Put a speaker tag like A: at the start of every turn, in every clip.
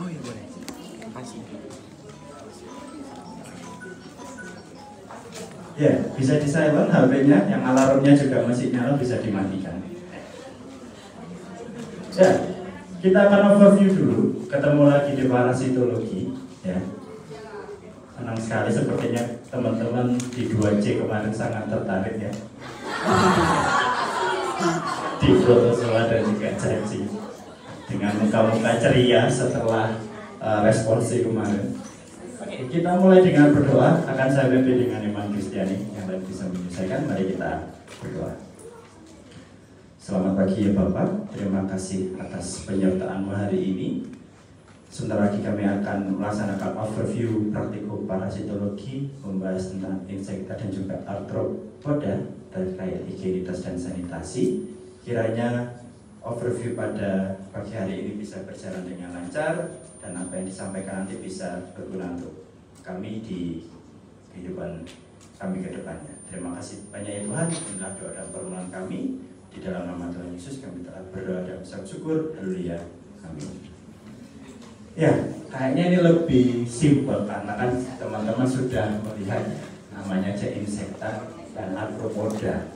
A: Oh iya boleh. Pasti.
B: Ya, bisa di silent HP-nya, yang alarmnya juga masih nyala bisa dimatikan. Ya, kita akan overview dulu. Ketemu lagi di parasitologi. Ya, senang sekali sepertinya teman-teman di 2C kemarin sangat tertarik ya. Di protozoa dan juga caci dengan muka-muka ceria setelah responsi kemarin. Oke, kita mulai dengan berdoa. Akan saya pimpin dengan iman Kristiani yang lain bisa menyelesaikan. Mari kita berdoa. Selamat pagi ya Bapak. Terima kasih atas penyertaanmu hari ini. Sebentar lagi kami akan melaksanakan overview praktikum parasitologi, membahas tentang insekta dan juga arthropoda terkait higienitas dan sanitasi. Kiranya overview pada pagi hari ini bisa berjalan dengan lancar dan apa yang disampaikan nanti bisa berguna untuk kami di kehidupan kami ke depannya. Terima kasih banyak ya Tuhan. Inilah doa dan permohonan kami. Di dalam nama Tuhan Yesus kami telah berdoa dan mengucap syukur. Haleluya. Amin. Ya, kayaknya ini lebih simpel karena kan teman-teman sudah melihat namanya aja insekta dan arthropoda.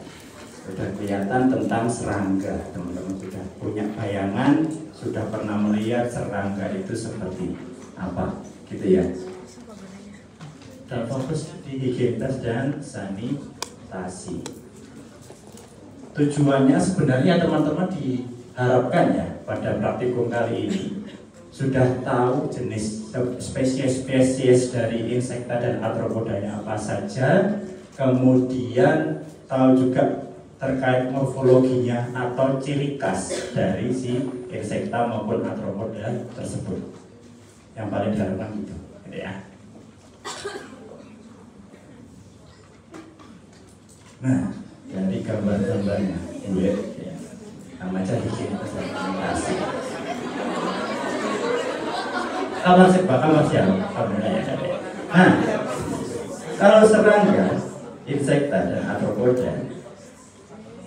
B: Sudah kelihatan tentang serangga. Teman-teman sudah punya bayangan, sudah pernah melihat serangga itu seperti apa, gitu ya. Dan fokus di higienitas dan sanitasi. Tujuannya sebenarnya teman-teman diharapkan ya pada praktikum kali ini sudah tahu jenis spesies-spesies dari insekta dan arthropodanya apa saja, kemudian tahu juga terkait morfologinya atau ciri khas dari si insekta maupun arthropoda tersebut. Yang paling diharapkan gitu ya. Nah, dari gambar-gambarnya, ya, namanya higienitas dan sanitasi. Kamar siapa? Nah, kalau serangga, insekta dan arthropoda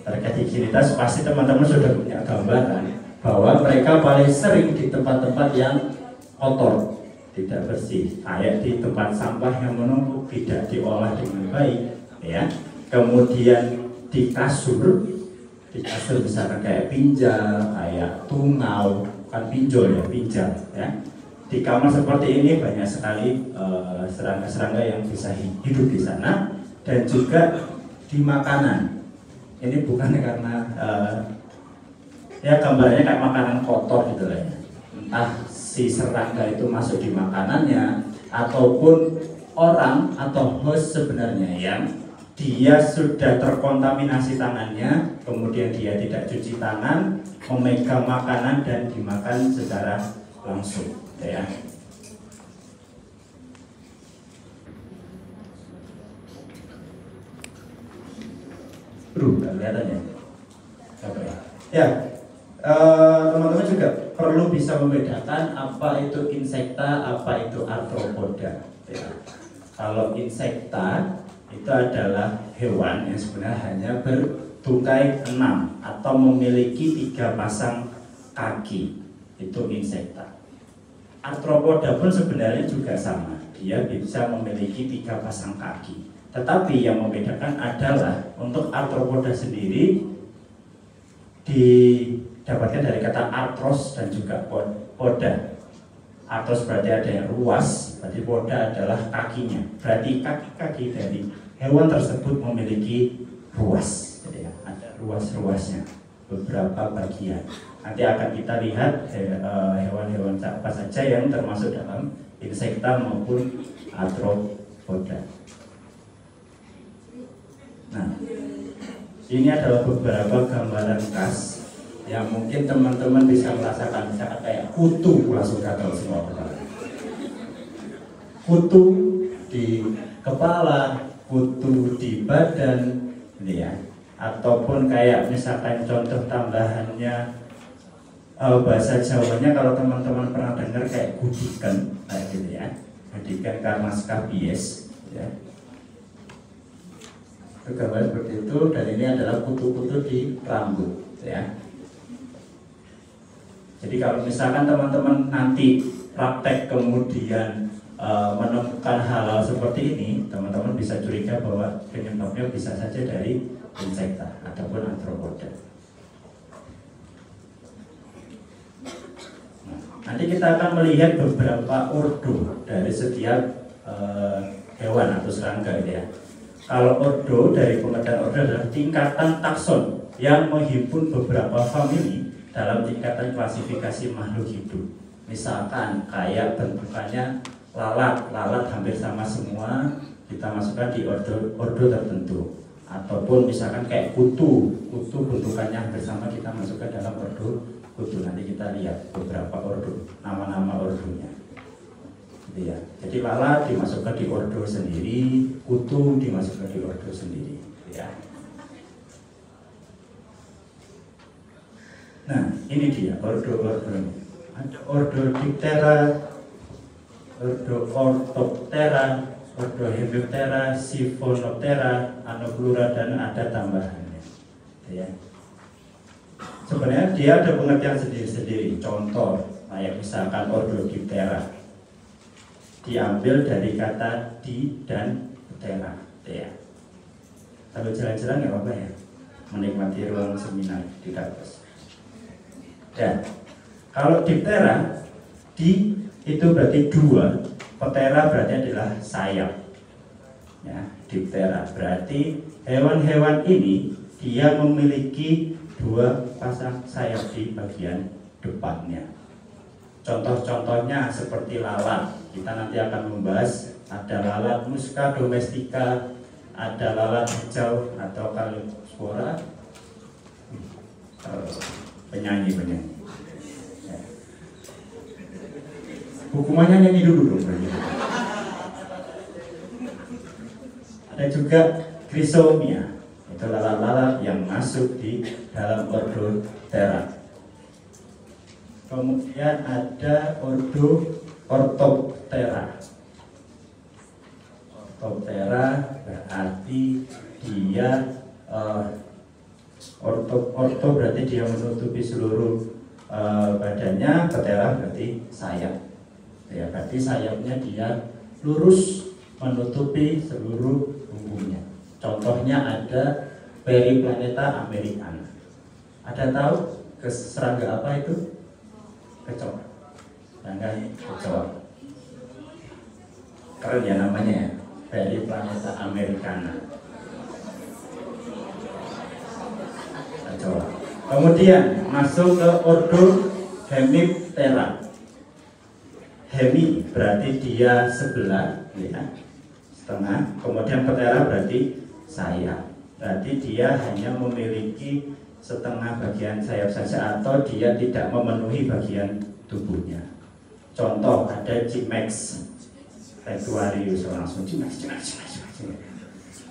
B: terkait higienitas pasti teman-teman sudah punya gambaran bahwa mereka paling sering di tempat-tempat yang kotor, tidak bersih, kayak di tempat sampah yang menumpuk, tidak diolah dengan baik, ya. Kemudian di kasur misalkan kayak pinjal, kayak tungau, bukan pinjol ya, pinjal, ya. Di kamar seperti ini banyak sekali serangga-serangga yang bisa hidup di sana, dan juga di makanan. Ini bukan karena ya gambarnya kayak makanan kotor gitu lah ya. Entah si serangga itu masuk di makanannya ataupun orang atau host sebenarnya yang dia sudah terkontaminasi tangannya, kemudian dia tidak cuci tangan, memegang makanan dan dimakan secara langsung, ya. Kelihatan ya? Ya, teman-teman juga perlu bisa membedakan apa itu insekta, apa itu arthropoda. Ya. Kalau insekta itu adalah hewan yang sebenarnya hanya bertungkai 6 atau memiliki 3 pasang kaki, itu insekta. Arthropoda pun sebenarnya juga sama, dia bisa memiliki 3 pasang kaki. Tetapi yang membedakan adalah untuk arthropoda sendiri didapatkan dari kata arthros dan juga poda. Arthros berarti ada yang ruas, berarti poda adalah kakinya. Berarti kaki-kaki dari hewan tersebut memiliki ruas, jadi ada ruas-ruasnya, beberapa bagian. Nanti akan kita lihat hewan-hewan apa saja yang termasuk dalam insekta maupun arthropoda. Nah, ini adalah beberapa gambaran khas yang mungkin teman-teman bisa merasakan, misalkan kayak kutu, langsung gatal semua kepala. Kutu di kepala, kutu di badan, ini ya. Ataupun kayak misalkan contoh tambahannya bahasa Jawanya, kalau teman-teman pernah dengar kayak gudikan, kayak gitu ya. Gudikan karena skabies, ya. Itu gambar seperti itu, dan ini adalah kutu-kutu di rambut, ya. Jadi kalau misalkan teman-teman nanti praktek kemudian menemukan hal-hal seperti ini, teman-teman bisa curiga bahwa penyebabnya bisa saja dari insekta ataupun arthropoda. Nanti kita akan melihat beberapa ordo dari setiap hewan atau serangga ya. Kalau ordo, dari pengertian ordo adalah tingkatan takson yang menghimpun beberapa famili dalam tingkatan klasifikasi makhluk hidup. Misalkan kayak bentukannya lalat hampir sama semua, kita masukkan di ordo tertentu. Ataupun misalkan kayak kutu bentukannya hampir sama, kita masukkan dalam ordo kutu. Nanti kita lihat beberapa ordo, nama-nama ordonya. Gitu ya. Jadi lalat dimasukkan di ordo sendiri, kutu dimasukkan di ordo sendiri. Gitu ya. Nah, ini dia ordo-ordo. Ada ordo Diptera, ordo Orthoptera, ordo Hemiptera, Siphonoptera, Anoplura, dan ada tambahannya. Ya. Sebenarnya dia ada pengertian sendiri-sendiri. Contoh, kayak misalkan ordo Diptera diambil dari kata di dan ptera. Ya. Kalau jalan-jalan nggak apa-apa ya, menikmati ruang seminar di kampus. Dan kalau diptera, di itu berarti dua, ptera berarti adalah sayap. Ya, diptera berarti hewan-hewan ini dia memiliki dua pasang sayap di bagian depannya. Contoh-contohnya seperti lalat. Kita nanti akan membahas ada lalat musca domestica, ada lalat hijau atau Calypsora. Penyanyi. Ya. Hukumannya nyanyi dulu dong. Ada juga Chrysomia, itu lalat-lalat yang masuk di dalam ordo Ptera. Kemudian ada ordo Orthoptera. Orthoptera berarti dia orto berarti dia menutupi seluruh badannya, ptera berarti sayap. Ya, berarti sayapnya dia lurus menutupi seluruh punggungnya. Contohnya ada Periplaneta americana. Ada tahu serangga apa itu? Kecoa. Serangga kecoa. Keren ya namanya ya, Periplaneta americana. Kecoa. Kemudian masuk ke ordo Hemiptera. Hemi berarti dia sebelah, ya, setengah. Kemudian ptera berarti sayap. Berarti dia hanya memiliki setengah bagian sayap saja atau dia tidak memenuhi bagian tubuhnya. Contoh ada Cimex Retuarius, langsung Cimex.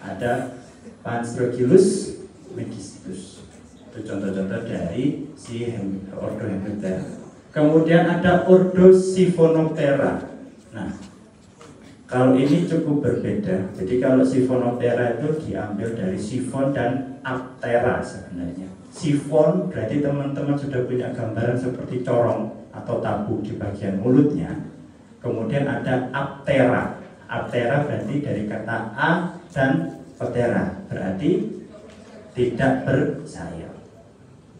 B: Ada Panstrochilus megistus. Itu contoh-contoh dari si ordo Hemiptera. Kemudian ada ordo Siphonoptera. Nah, kalau ini cukup berbeda. Jadi kalau Siphonoptera itu diambil dari sifon dan aptera sebenarnya. Sifon berarti teman-teman sudah punya gambaran seperti corong atau tabu di bagian mulutnya. Kemudian ada aptera. Aptera berarti dari kata a dan ptera, berarti tidak bersayap.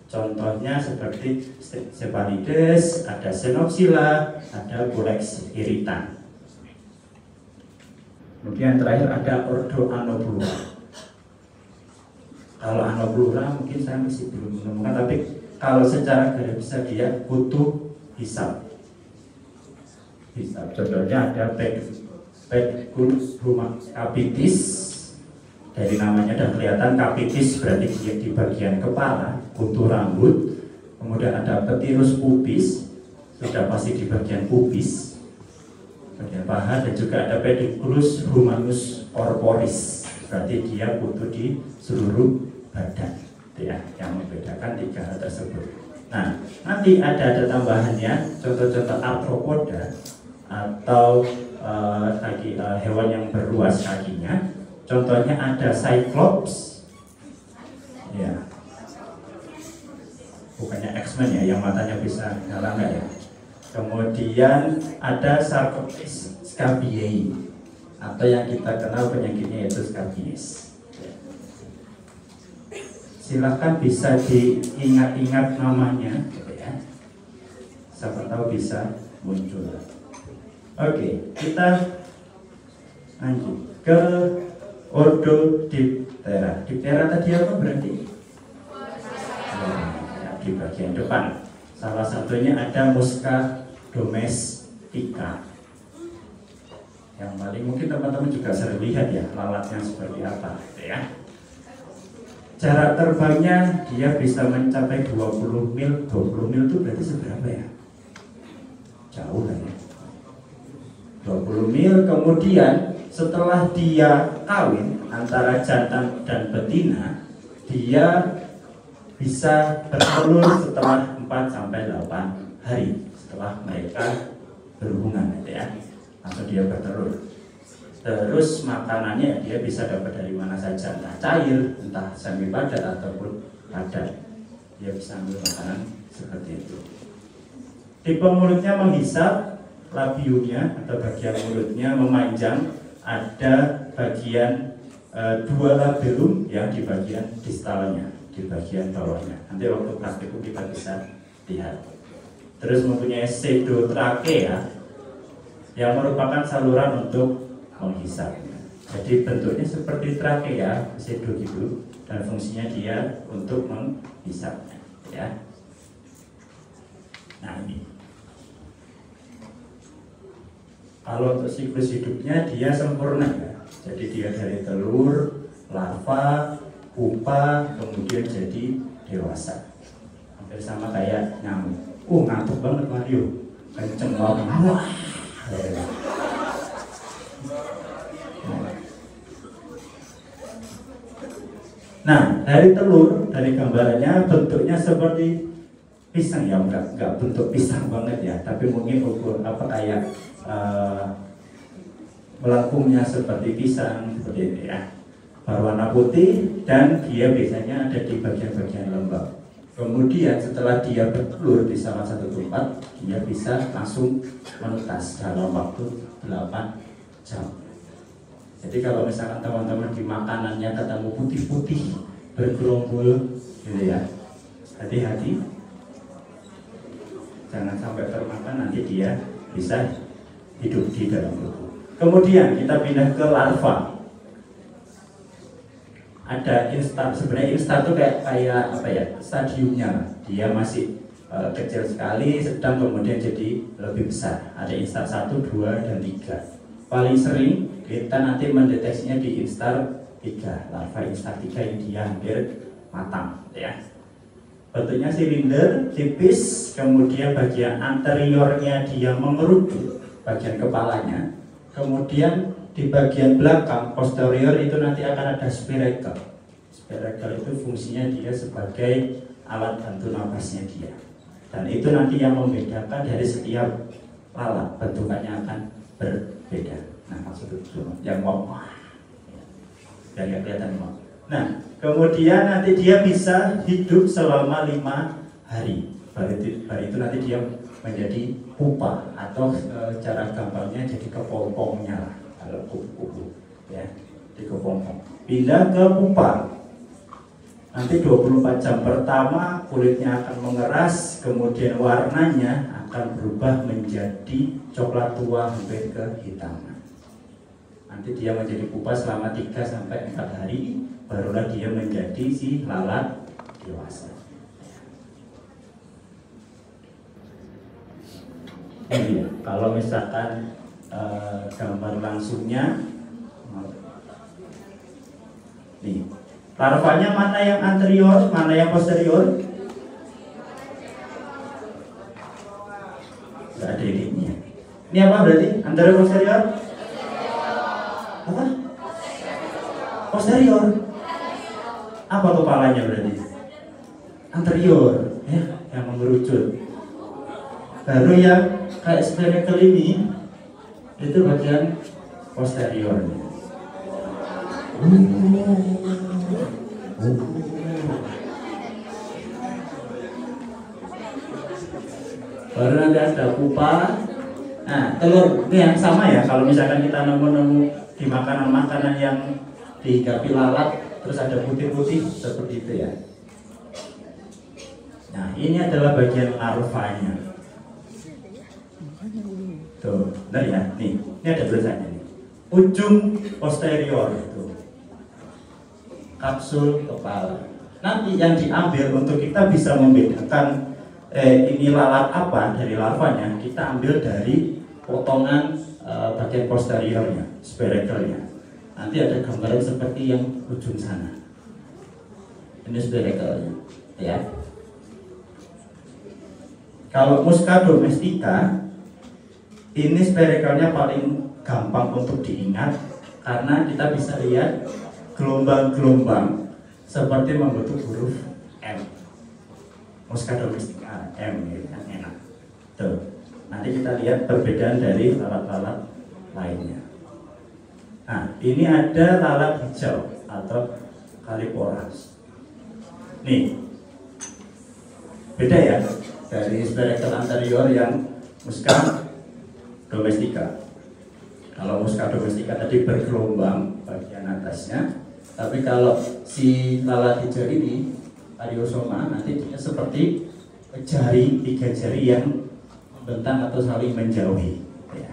B: Contohnya seperti Cephalides, ada Xenoxyla, ada Bolex irritan. Kemudian terakhir ada ordo Anoplura. Kalau Anoplura mungkin saya masih belum menemukan, tapi kalau secara garis besar dia butuh hisap. Contohnya ada Pedicus capitis. Dari namanya sudah kelihatan, capitis berarti di bagian kepala, kuntur rambut. Kemudian ada Pteris pubis, sudah pasti di bagian pubis, bagian paha. Dan juga ada Pedicus humanus corporis, berarti dia butuh di seluruh badan, ya, yang membedakan tiga hal tersebut. Nah, nanti ada tambahannya, contoh-contoh arthropoda atau hewan yang berluas kakinya. Contohnya ada Cyclops, ya. bukannya X-Men ya, yang matanya bisa nyala nggak ya. Kemudian ada Sarcoptes scabiei, atau yang kita kenal penyakitnya yaitu scabies. Silahkan bisa diingat-ingat namanya, gitu ya. Siapa tahu bisa muncul. Oke, kita lanjut ke Orthodiptera. Diptera tadi apa berarti? Ya, di bagian depan. Salah satunya ada Musca domestica. Yang paling mungkin teman-teman juga sering lihat ya, lalatnya seperti apa, ya. Jarak terbangnya dia bisa mencapai 20 mil. 20 mil itu berarti seberapa ya? Jauh lah ya. 20 mil. Kemudian setelah dia kawin antara jantan dan betina, dia bisa bertelur setelah 4-8 hari setelah mereka berhubungan, gitu ya. Langsung dia bertelur. Terus makanannya dia bisa dapat dari mana saja, entah cair, entah semi padat ataupun padat. Dia bisa ambil makanan seperti itu. Tipe mulutnya menghisap, labiumnya atau bagian mulutnya memanjang, ada bagian dua labellum ya di bagian distalnya, di bagian bawahnya. Nanti waktu praktikum kita bisa lihat. Terus mempunyai pseudotrakea yang merupakan saluran untuk menghisap. Jadi bentuknya seperti trakea, pseudo gitu, dan fungsinya dia untuk menghisapnya, ya. Nah ini. Kalau untuk siklus hidupnya dia sempurna ya. Jadi dia dari telur, larva, pupa, kemudian jadi dewasa. Hampir sama kayak nyamuk. Ngantuk banget Mario. Kenceng banget. Nah, dari telur, dari gambarannya bentuknya seperti pisang ya, enggak bentuk pisang banget ya, tapi mungkin ukur apa kayak melengkungnya seperti pisang, seperti itu ya. Berwarna putih dan dia biasanya ada di bagian-bagian lembab. Kemudian setelah dia bertelur di salah satu tempat, dia bisa langsung menetas dalam waktu 8 jam. Jadi kalau misalkan teman-teman di makanannya ketemu putih-putih bergerombol, gitu ya, hati-hati. Jangan sampai termakan, nanti dia bisa hidup di dalam tubuh. Kemudian kita pindah ke larva. Ada instar, sebenarnya instar itu kayak apa ya, stadiumnya. Dia masih kecil sekali, sedang kemudian jadi lebih besar. Ada instar 1, 2, dan 3. Paling sering kita nanti mendeteksinya di instar 3, larva instar 3 yang dia hampir matang, ya. Bentuknya silinder, tipis, kemudian bagian anteriornya dia mengerucut, bagian kepalanya. Kemudian di bagian belakang, posterior itu nanti akan ada spiracle. Spiracle itu fungsinya dia sebagai alat bantu napasnya dia. Dan itu nanti yang membedakan dari setiap lalat, bentukannya akan berbeda. Nah, maksud itu yang mau, ya kelihatan mau. Nah, kemudian nanti dia bisa hidup selama 5 hari. Baru itu nanti dia menjadi pupa, atau cara gampangnya jadi kepompongnya lah, kalau kupu-kupu ya, di kepompong. Pindah ke pupa. Nanti 24 jam pertama kulitnya akan mengeras, kemudian warnanya akan berubah menjadi coklat tua hampir kehitaman. Nanti dia menjadi pupa selama 3-4 hari, barulah dia menjadi si lalat dewasa. Ini kalau misalkan gambar langsungnya, nih larvanya mana yang anterior, mana yang posterior? Gak ada ini. Ini apa berarti? Anterior posterior? Apa? Posterior. Apa kepalanya berarti? Anterior, ya, yang mengerucut. Baru yang kayak spiracle ini itu bagian posterior. baru nanti ada pupa. Nah, telur ini yang sama ya. Kalau misalkan kita nemu-nemu di makanan-makanan yang dihigapi lalat, terus ada putih-putih seperti itu ya. Nah, ini adalah bagian larvanya. Tuh, benar ya. Nih, ini ada tulisannya nih. Ujung posterior itu. Kapsul kepala. Nanti yang diambil untuk kita bisa membedakan ini lalat apa dari larvanya, kita ambil dari potongan bagian posteriornya, spirakelnya. Nanti ada gambaran seperti yang ujung sana. Ini spirakelnya, ya. Kalau Musca domestica, ini spirakelnya paling gampang untuk diingat karena kita bisa lihat gelombang-gelombang seperti membentuk huruf M. Musca domestica M, gitu kan, enak. Tuh. Nanti kita lihat perbedaan dari lalat-lalat lainnya. Nah, ini ada lalat hijau atau Calliporas. Nih, beda ya dari spirakel anterior yang Musca domestica. Kalau Musca domestica tadi bergelombang bagian atasnya, tapi kalau si lalat hijau ini Ariosoma nanti dia seperti jari, 3 jari yang membentang atau saling menjauhi ya.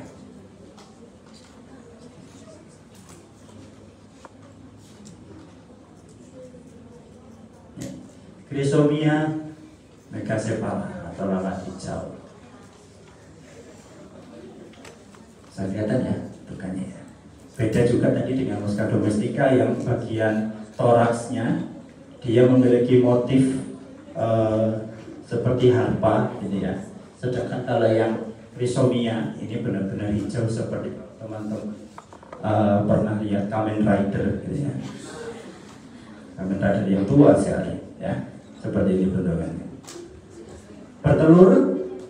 B: Chrysomia megacephala atau lalat hijau. Saya kelihatan ya bentukannya ya. Beda juga tadi dengan Musca domestica yang bagian toraksnya dia memiliki motif seperti harpa gitu ya. Sedangkan kalau yang Chrysomia ini benar-benar hijau seperti teman-teman pernah lihat Kamen Rider gitu ya. Kamen Rider yang tua sekali ya. Seperti ini bentukannya. Bertelur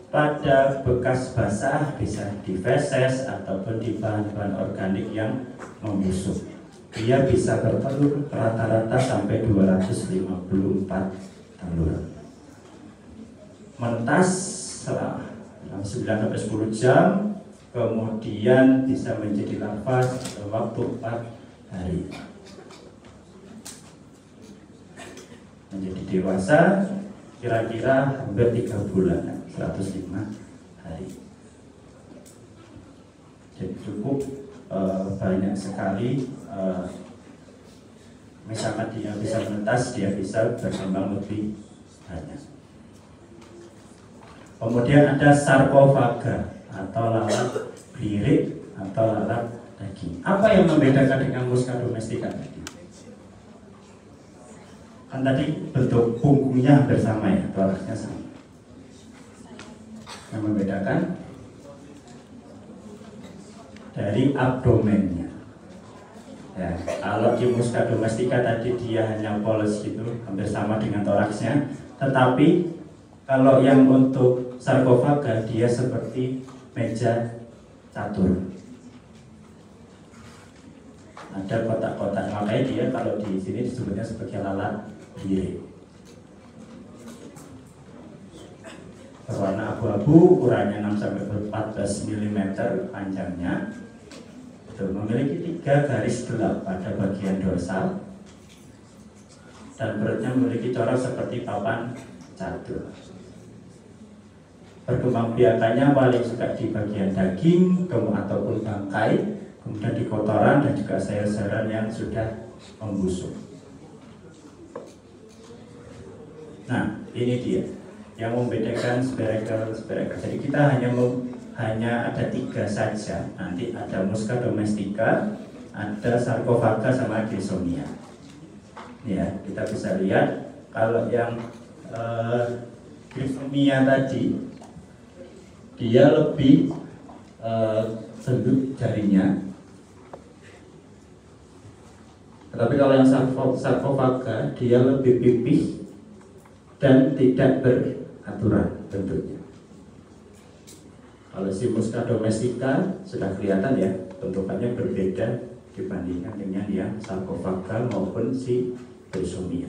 B: pada bekas basah, bisa di feses ataupun di bahan-bahan organik yang membusuk. Dia bisa bertelur rata-rata sampai 254 telur. Menetas selama 9-10 jam, kemudian bisa menjadi larva dalam waktu 4 hari. Menjadi dewasa kira-kira hampir 3 bulan, 105 hari. Jadi cukup banyak sekali. Misalkan dia bisa menetas, dia bisa berkembang lebih banyak. Kemudian ada sarkofaga atau lalat lirik atau lalat daging. Apa yang membedakan dengan Musca domestica tadi? Kan tadi bentuk punggungnya hampir sama ya, toraksnya sama. Yang membedakan dari abdomennya. Ya, kalau di Musca domestica tadi dia hanya polos gitu, hampir sama dengan toraksnya. Tetapi kalau yang untuk sarkofaga dia seperti meja catur. Ada kotak-kotak, makanya dia kalau di sini disebutnya sebagai lalat lirik. Berwarna abu-abu, ukurannya 6-14 mm panjangnya. Memiliki 3 garis gelap pada bagian dorsal dan perutnya memiliki corak seperti papan catur. Perkembangbiakannya paling suka di bagian daging ataupun bangkai, kemudian di kotoran dan juga sayur-sayuran yang sudah membusuk. Nah, ini dia yang membedakan spirakel. Jadi kita hanya ada 3 saja. Nanti ada Musca domestica, ada sarkofaga sama Chrysomia. Ya, kita bisa lihat kalau yang Chrysomia tadi dia lebih sendut jarinya. Tetapi kalau yang sarkofaga dia lebih pipih dan tidak beraturan bentuknya. Kalau si Musca domestica sudah kelihatan ya, bentukannya berbeda dibandingkan dengan yang sarkofaga maupun si Chrysomia.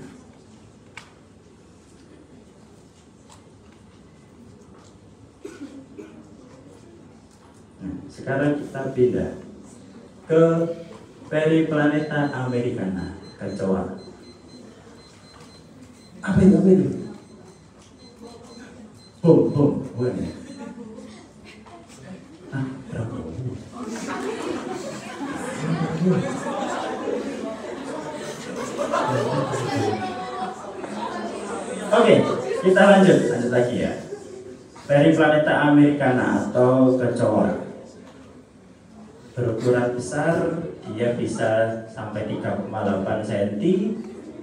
B: Nah, sekarang kita pindah ke Periplaneta Americana, kecoa. Apa itu? Bom, bukan ya? Berapa? Oke, kita lanjut lagi ya. Periplaneta Americana atau kecoa. Berukuran besar, dia bisa sampai 3,8 cm.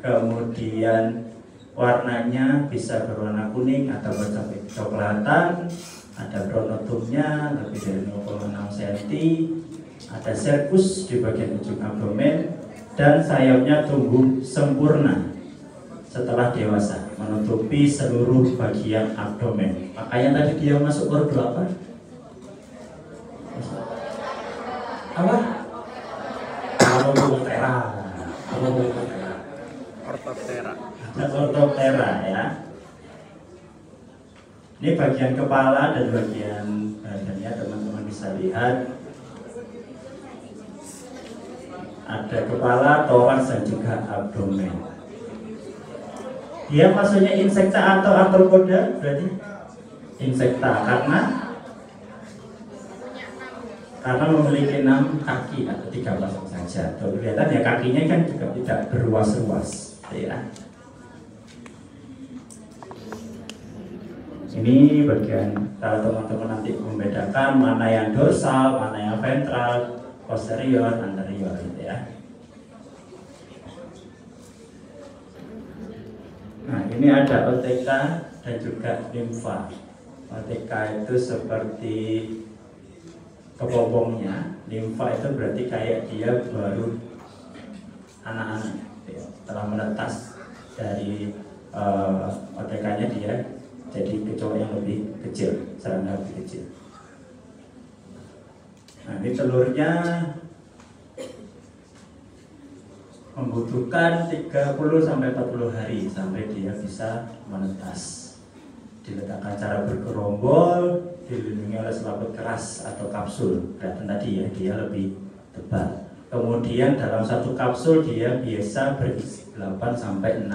B: Kemudian warnanya bisa berwarna kuning atau kecoklatan. Ada pronotumnya lebih dari 0,6 cm. Ada serkus di bagian ujung abdomen dan sayapnya tumbuh sempurna setelah dewasa, menutupi seluruh bagian abdomen. Makanya tadi dia masuk ordo apa? Orthoptera ya. Ini bagian kepala dan bagian badannya, teman-teman bisa lihat. Ada kepala, toraks dan juga abdomen. Dia maksudnya insekta atau arthropoda? Berarti insekta karena memiliki 6 kaki atau 3 pasang saja. Tuh, kelihatan ya, kakinya kan juga tidak berruas-ruas ya. Ini bagian, kalau teman-teman nanti membedakan mana yang dorsal, mana yang ventral, posterior, anterior gitu ya. Nah, ini ada OTK dan juga limfa. OTK itu seperti kepompongnya, limfa itu berarti kayak dia baru anak-anak ya. Telah menetas dari OTK-nya dia jadi kecoa yang lebih kecil, serangga lebih kecil. Nah, ini telurnya membutuhkan 30-40 hari sampai dia bisa menetas. Diletakkan cara bergerombol, dilindungi oleh selaput keras atau kapsul. Kelihatan tadi ya, dia lebih tebal. Kemudian dalam satu kapsul dia biasa berisi 8-16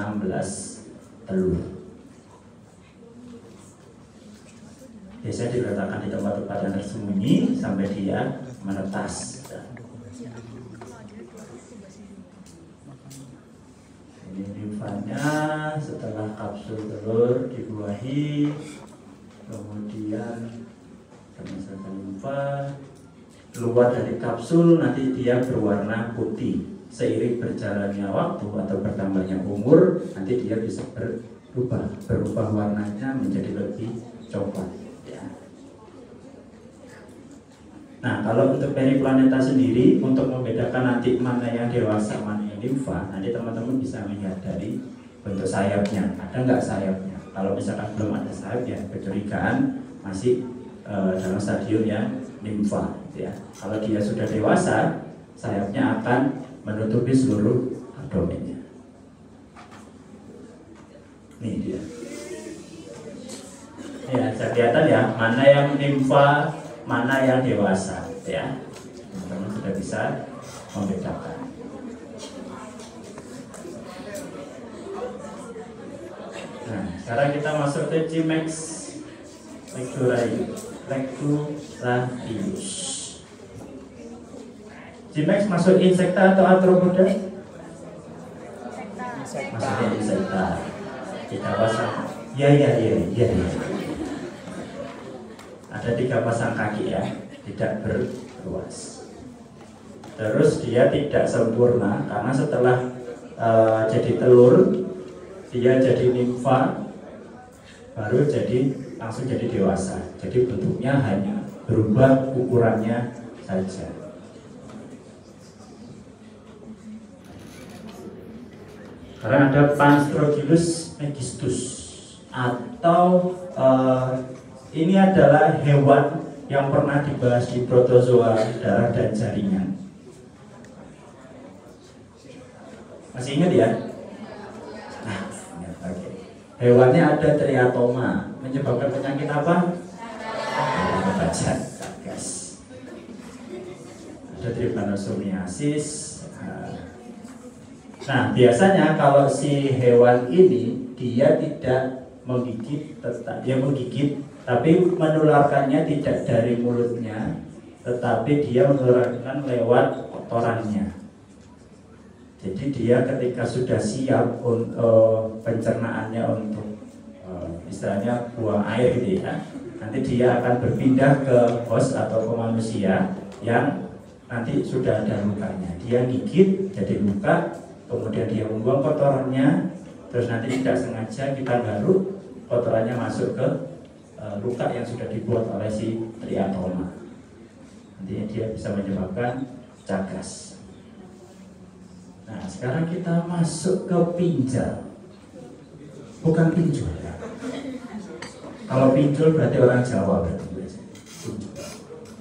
B: telur. Biasanya diletakkan di tempat-tempat yang tersembunyi sampai dia menetas. Ini limfanya setelah kapsul telur dibuahi, kemudian selesai limfa keluar dari kapsul, nanti dia berwarna putih. Seiring berjalannya waktu atau bertambahnya umur, nanti dia bisa berubah warnanya menjadi lebih coklat ya. Nah, kalau untuk periplaneta sendiri, untuk membedakan nanti mana yang dewasa, mana yang limfa, nanti teman-teman bisa melihat dari bentuk sayapnya. Ada nggak sayapnya? Kalau misalkan belum ada sayap ya kecurigaan masih dalam stadium yang limfa ya. Kalau dia sudah dewasa, sayapnya akan menutupi seluruh abdomennya. Nih dia. Ya, bisa kelihatan ya, mana yang limfa, mana yang dewasa ya. Teman-teman sudah bisa membedakan. Nah, sekarang kita masuk ke Cimex lecturarius. Cimex masuk insekta atau arthropoda? Masuknya insekta. Kita pasang. Ya. Ada 3 pasang kaki ya, tidak berruas. Terus dia tidak sempurna karena setelah jadi telur, dia jadi limfa, baru langsung jadi dewasa. Jadi bentuknya hanya berubah ukurannya saja. Karena ada Panstrochilus megistus atau ini adalah hewan yang pernah dibahas di protozoa darah dan jaringan. Masih ingat ya? Nah, oke. Hewannya ada triatoma, menyebabkan penyakit apa? Bajan, gas. ada trypanosomiasis. Nah, biasanya kalau si hewan ini dia tidak menggigit, dia menggigit, tapi menularkannya tidak dari mulutnya, tetapi dia menularkan lewat kotorannya. Jadi dia ketika sudah siap untuk pencernaannya untuk istilahnya buang air gitu ya, nanti dia akan berpindah ke host atau ke manusia yang nanti sudah ada lukanya. Dia gigit jadi luka, kemudian dia membuang kotorannya, terus nanti tidak sengaja kita garuk, kotorannya masuk ke luka yang sudah dibuat oleh si triatoma. Nanti dia bisa menyebabkan cagas. Nah, sekarang kita masuk ke pinjal. Bukan pinjol ya. Kalau pinjol berarti orang Jawa berarti.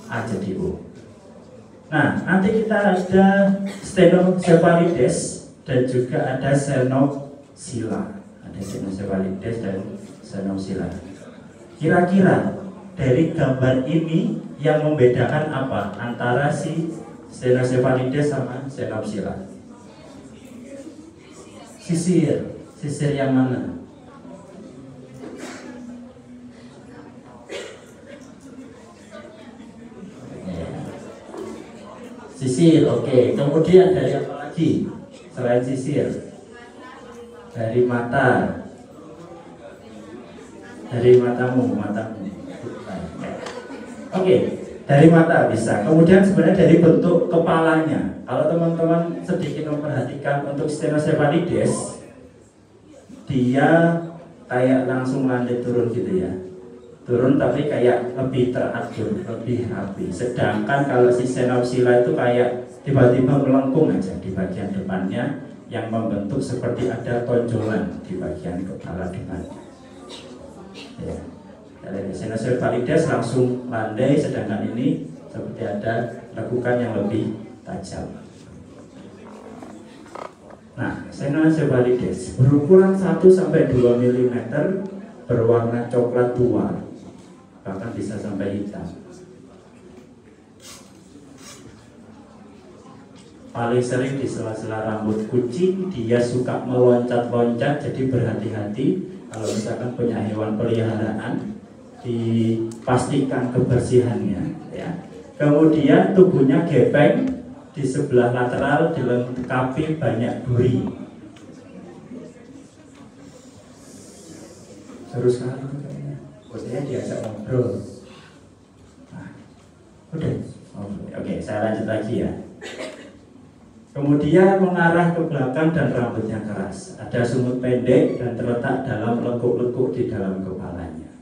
B: A jadi O. Nah, nanti kita ada Stenocephalides dan juga ada Xenopsila. Ada Stenocephalides dan Xenopsila. Kira-kira dari gambar ini yang membedakan apa antara si Stenocephalides sama Xenopsila? Sisir yang mana? Sisir, oke. Kemudian dari apa lagi selain sisir? Dari mata. Dari matamu. Oke, dari mata bisa. Kemudian sebenarnya dari bentuk kepalanya. Kalau teman-teman sedikit memperhatikan untuk Stenocephalides, dia kayak langsung landai turun gitu ya. Turun tapi kayak lebih teratur, lebih rapi. Sedangkan kalau si Xenopsila itu kayak tiba-tiba melengkung aja di bagian depannya yang membentuk seperti ada tonjolan di bagian kepala depannya. Ya. Dari Stenocephalides langsung landai, sedangkan ini seperti ada lekukan yang lebih tajam. Nah, Stenocephalides berukuran 1-2 mm, berwarna coklat tua, bahkan bisa sampai hitam. Paling sering di sela-sela rambut kucing, dia suka meloncat-loncat, jadi berhati-hati kalau misalkan punya hewan peliharaan, dipastikan kebersihannya ya. Kemudian tubuhnya gepeng, di sebelah lateral dilengkapi banyak duri. Seru sekali kayaknya. Maksudnya diajak ngobrol. Nah, udah. Oke, saya lanjut lagi ya. Kemudian mengarah ke belakang dan rambutnya keras. Ada sumut pendek dan terletak dalam lekuk-lekuk di dalam kepalanya.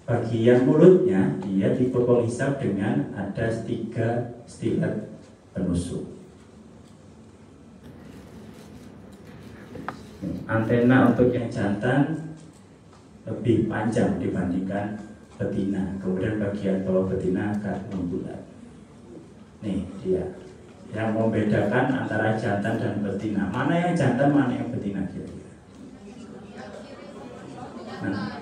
B: Bagian mulutnya dia dipotong hisap dengan ada 3 stilet penusuk. Antena untuk yang jantan lebih panjang dibandingkan betina. Kemudian bagian bawah betina agak membulat. Nih dia yang membedakan antara jantan dan betina. Mana yang jantan, mana yang betina kira-kira? Nah,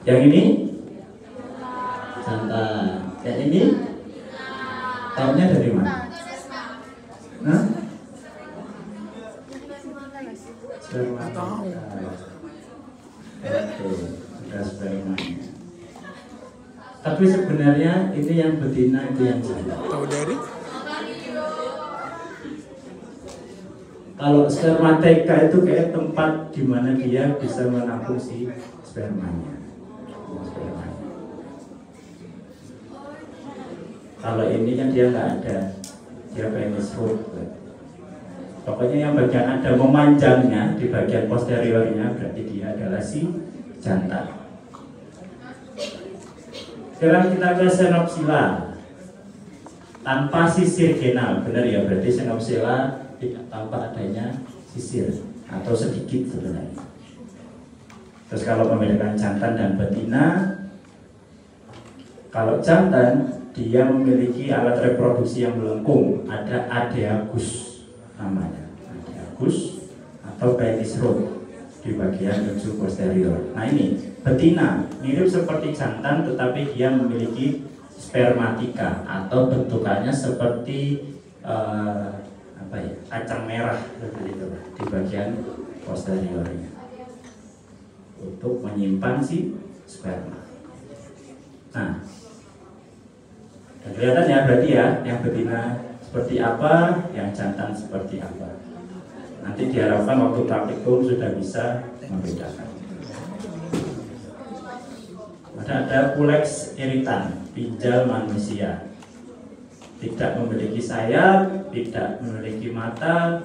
B: yang ini jantan. Yang ini tahunya dari mana? Nah, sperma. Sudah spermanya. Tapi sebenarnya ini yang betina, itu yang jantan.
A: Tahu dari?
B: Kalau spermateka itu kayak tempat di mana dia bisa menampung si spermanya. Kalau ini kan dia nggak ada, dia penis root. Pokoknya yang bagian ada memanjangnya di bagian posteriornya berarti dia adalah si jantan. Sekarang kita ke Xenopsila. Tanpa sisir genal, benar ya, berarti Xenopsila tidak tampak adanya sisir atau sedikit sebenarnya. Terus kalau membedakan jantan dan betina, kalau jantan dia memiliki alat reproduksi yang melengkung, ada adeagus namanya, adeagus atau penis root di bagian ujung posterior. Nah ini betina mirip seperti jantan, tetapi dia memiliki spermatika atau bentukannya seperti kacang merah seperti itu di bagian posteriornya untuk menyimpan si sperma. Nah, kelihatan ya berarti ya, yang betina seperti apa, yang jantan seperti apa. Nanti diharapkan waktu praktikum sudah bisa membedakan. Ada puleks iritan, pinjal manusia. Tidak memiliki sayap, tidak memiliki mata,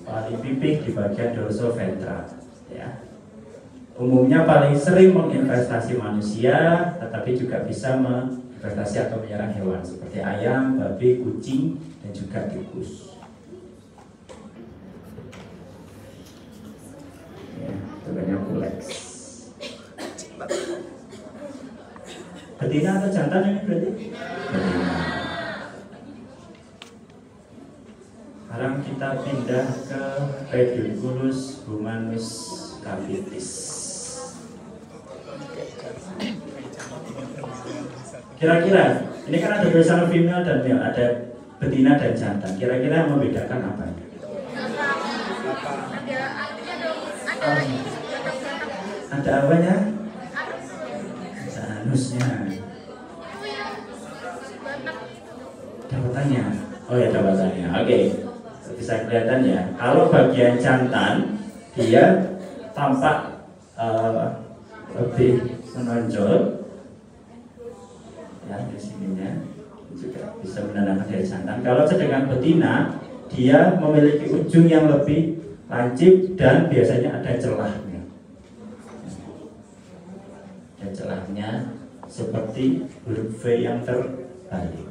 B: paling pipih di bagian dorsoventral. Ya. Umumnya paling sering menginvestasi manusia, tetapi juga bisa menginvestasi atau menyerang hewan seperti ayam, babi, kucing, dan juga tikus. Ya, itu banyak puleks. Betina atau jantan ini berarti? Betina. Sekarang kita pindah ke Pedunculus humanus capitis. Kira-kira, ini kan ada tulisan female dan male, ada betina dan jantan. Kira-kira yang membedakan apa? Ada apanya? Ada anusnya. Dapatannya. Oh ya, dapatannya. Oke. Bisa kelihatan ya. Kalau bagian jantan dia tampak lebih menonjol. Ya, di sininya juga bisa menandakan dia jantan. Kalau sedangkan betina dia memiliki ujung yang lebih lancip dan biasanya ada celahnya. Dan celahnya seperti huruf V yang terbalik.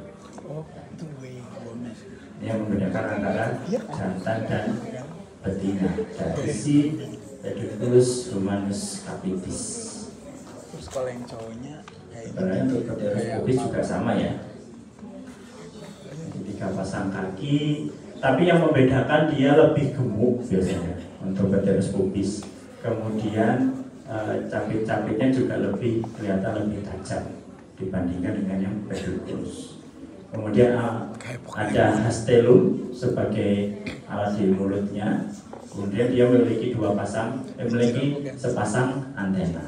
B: Ini yang membedakan antara jantan dan betina dari si Pedunculus humanus capitis.
A: Terus kalau yang cowoknya
B: sebenarnya untuk Pedunculus juga sama ya. Jadi 3 pasang kaki, tapi yang membedakan dia lebih gemuk biasanya untuk Pedunculus. Kemudian capit-capitnya juga lebih kelihatan lebih tajam dibandingkan dengan yang Pedunculus. Kemudian ada hastelum sebagai alat di mulutnya. Kemudian dia memiliki sepasang antena.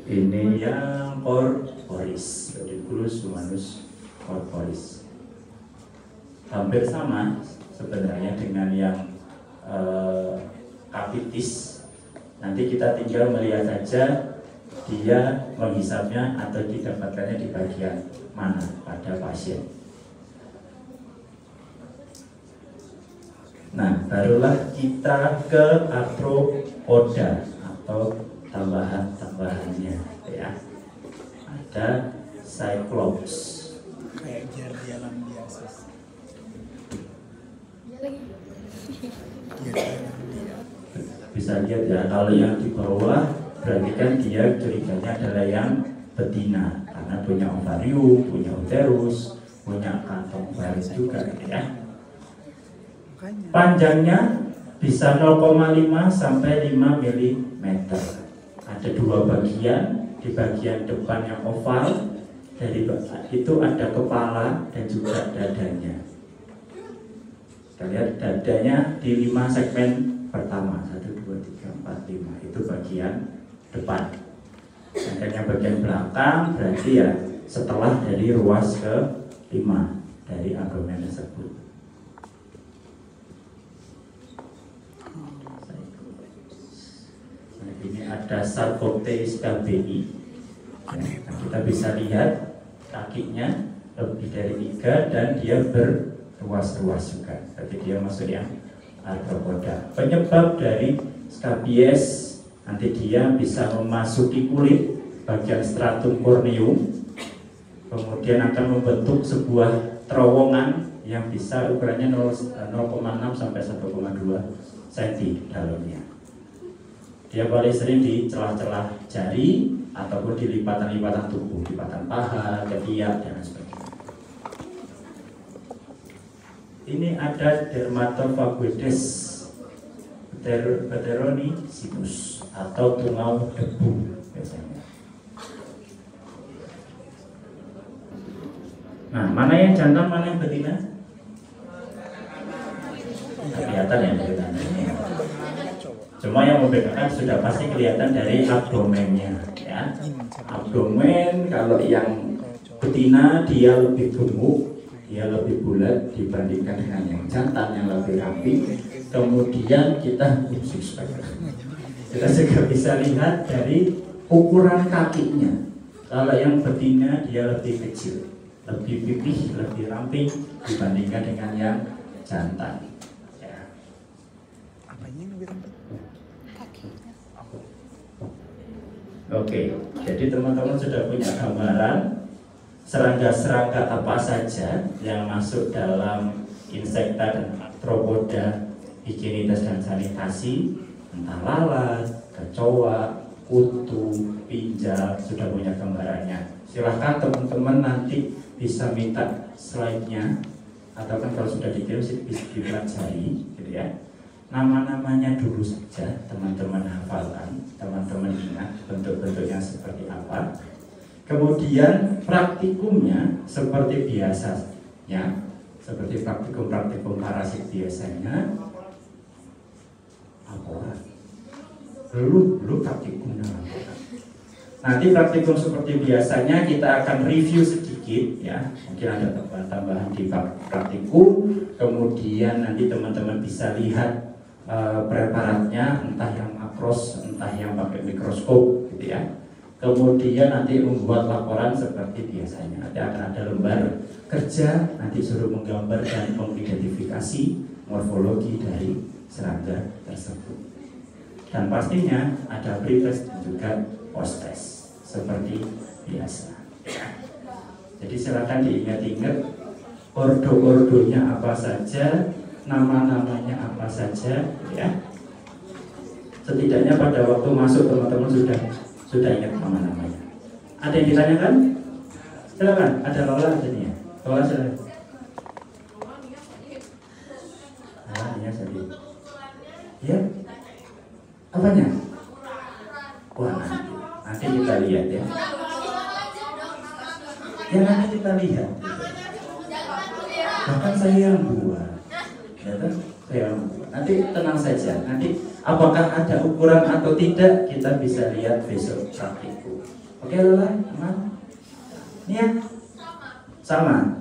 B: Ini yang corporis, Pedunculus humanus corporis. Hampir sama sebenarnya dengan yang capitis. Nanti kita tinggal melihat saja dia menghisapnya atau didapatkannya di bagian mana pada pasien. Nah, barulah kita ke arthropoda atau tambahan-tambahannya ya. Ada Cyclops.
A: Kayak di alam biasa.
B: Bisa lihat ya, kalau yang di bawah berarti kan dia curiganya adalah yang betina karena punya ovarium, punya uterus, punya kantong baris juga ya. Panjangnya bisa 0,5 sampai 5 mm. Ada 2 bagian, di bagian depan yang oval, dari itu ada kepala dan juga dadanya. Kita lihat dadanya di 5 segmen pertama, 1, 2, 3, 4, 5 itu bagian depan. Dan yang bagian belakang berarti ya setelah dari ruas ke 5 dari abdomen tersebut. Nah, ini ada Sarcoptes KBI. Ya, kita bisa lihat kakinya lebih dari 3 dan dia berruas-ruas juga. Jadi dia masuk yang arthropoda. Penyebab dari scabies nanti dia bisa memasuki kulit bagian stratum corneum, kemudian akan membentuk sebuah terowongan yang bisa ukurannya 0,6 sampai 1,2 cm dalamnya. Dia paling sering di celah-celah jari ataupun di lipatan-lipatan tubuh, lipatan paha, ketiak, dan sebagainya. Ini ada Dermatophagoides pteronicipus atau tungau debu biasanya. Nah, mana yang jantan, mana yang betina? Kelihatan ya dari tanda ini. Cuma yang membedakan sudah pasti kelihatan dari abdomennya, ya. Abdomen kalau yang betina dia lebih gemuk, dia lebih bulat dibandingkan dengan yang jantan yang lebih rapi. Kemudian kita juga bisa lihat dari ukuran kakinya. Kalau yang betina dia lebih kecil, lebih pipih, lebih ramping dibandingkan dengan yang jantan. Ya.
A: Apanya yang lebih ramping?
C: Kakinya.
B: Oke, jadi teman-teman sudah punya gambaran serangga-serangga apa saja yang masuk dalam insekta dan arthropoda, higienitas dan sanitasi, entah lalat, kecoa, kutu, pinjal, sudah punya gambarannya. Silahkan teman-teman nanti bisa minta slide-nya, atau kan kalau sudah dikirim bisa dipelajari, gitu ya. Nama-namanya dulu saja teman-teman hafalkan, teman-teman ingat bentuk-bentuknya seperti apa. Kemudian praktikumnya seperti biasanya, seperti praktikum-praktikum parasit biasanya. Laporan. Belum praktikumnya laporan. Nanti praktikum seperti biasanya kita akan review sedikit ya. Mungkin ada tambahan di praktikum. Kemudian nanti teman-teman bisa lihat preparatnya, entah yang makros, entah yang pakai mikroskop gitu ya. Kemudian nanti membuat laporan seperti biasanya. Nanti akan ada lembar kerja, nanti suruh menggambar dan mengidentifikasi morfologi dari serangga tersebut. Dan pastinya ada pre-test dan juga post-test seperti biasa. Jadi silakan diingat-ingat ordo-ordonya apa saja, nama-namanya apa saja, ya. Setidaknya pada waktu masuk teman-teman sudah ingat nama-namanya. Ada yang ditanyakan? Silakan. Ada Lola di sini ya. Lola silakan. Ah, ya sedih. Ya. Apanya? Wah, nanti kita lihat ya. Ya nanti kita lihat. Bahkan saya yang buat. Ya kan? Saya yang buat. Nanti tenang saja. Nanti apakah ada ukuran atau tidak kita bisa lihat besok praktikum. Oke Lola, aman? Ini ya? Sama.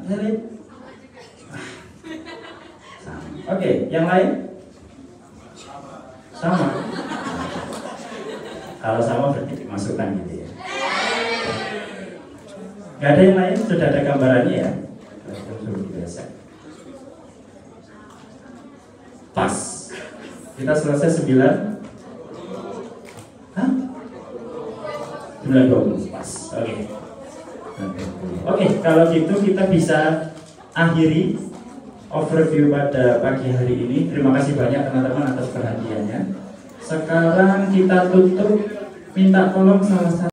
B: Sama. Oke, yang lain? Sama. Kalau sama berarti dimasukkan gitu ya. Gak ada yang lain? Sudah ada gambarannya ya? Biasa. Pas. Kita selesai 9. Hah? 9:20 pas. Oke. Oke, kalau gitu kita bisa akhiri overview pada pagi hari ini. Terima kasih banyak teman-teman atas perhatiannya. Sekarang kita tutup, minta tolong salah satu